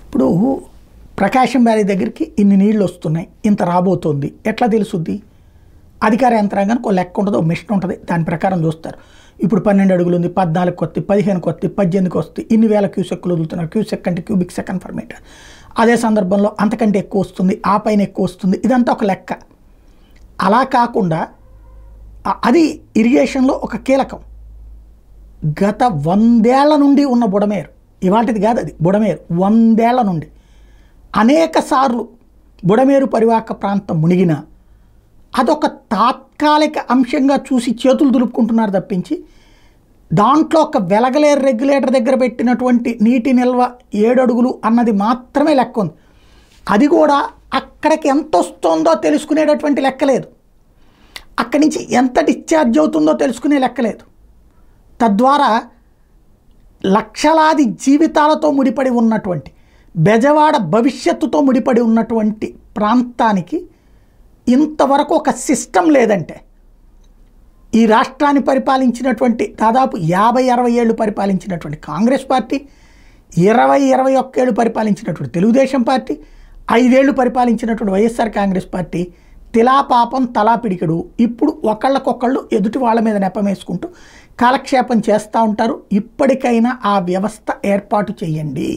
ఇప్పుడు ప్రకాశం వ్యాలీ దగ్గరికి ఇన్ని నీళ్ళు వస్తున్నాయి, ఇంత రాబోతోంది, ఎట్లా తెలుసుద్ది? అధికార యంత్రాంగానికి ఒక లెక్క ఉంటుంది, ఒక మిషన్ ఉంటుంది, దాని ప్రకారం చూస్తారు. ఇప్పుడు 12 అడుగులు ఉంది, 14 కొత్త, 15 కొత్త, 18కి వస్తుంది, ఇన్ని వేల క్యూసెక్కులు వదులుతున్నారు. క్యూసెక్ అంటే క్యూబిక్ సెకండ్ పర్ మీటర్. అదే సందర్భంలో అంతకంటే ఎక్కువ వస్తుంది, ఆ పైన ఎక్కువ వస్తుంది, ఇదంతా ఒక లెక్క. అలా కాకుండా అది ఇరిగేషన్లో ఒక కీలకం. గత 100 ఏళ్ల నుండి ఉన్న బుడమేరు, ఇవాటిది కాదు, అది బుడమేరు 100 ఏళ్ల నుండి అనేక సార్లు బుడమేరు పరివాహక ప్రాంతం మునిగిన అదొక తాత్కాలిక అంశంగా చూసి చేతులు దులుపుకుంటున్నారు తప్పించి, దాంట్లో ఒక వెలగలేరు రెగ్యులేటర్ దగ్గర పెట్టినటువంటి నీటి నిల్వ 7 అడుగులు అన్నది మాత్రమే లెక్క ఉంది. అది కూడా అక్కడికి ఎంత వస్తుందో తెలుసుకునేటటువంటి లెక్కలేదు, అక్కడి నుంచి ఎంత డిశ్చార్జ్ అవుతుందో తెలుసుకునే లెక్కలేదు. తద్వారా లక్షలాది జీవితాలతో ముడిపడి ఉన్నటువంటి, బెజవాడ భవిష్యత్తుతో ముడిపడి ఉన్నటువంటి ప్రాంతానికి ఇంతవరకు ఒక సిస్టమ్ లేదంటే, ఈ రాష్ట్రాన్ని పరిపాలించినటువంటి దాదాపు 50-60 ఏళ్ళు పరిపాలించినటువంటి కాంగ్రెస్ పార్టీ, 20-21 ఏళ్ళు పరిపాలించినటువంటి తెలుగుదేశం పార్టీ, 5 ఏళ్ళు పరిపాలించినటువంటి వైఎస్ఆర్ కాంగ్రెస్ పార్టీ తిలాపాపం తలా పిడికెడు. ఇప్పుడు ఒకళ్ళకొకళ్ళు ఎదుటి వాళ్ళ మీద నెపమేసుకుంటూ కాలక్షేపం చేస్తూ ఉంటారు. ఇప్పటికైనా ఆ వ్యవస్థ ఏర్పాటు చేయండి.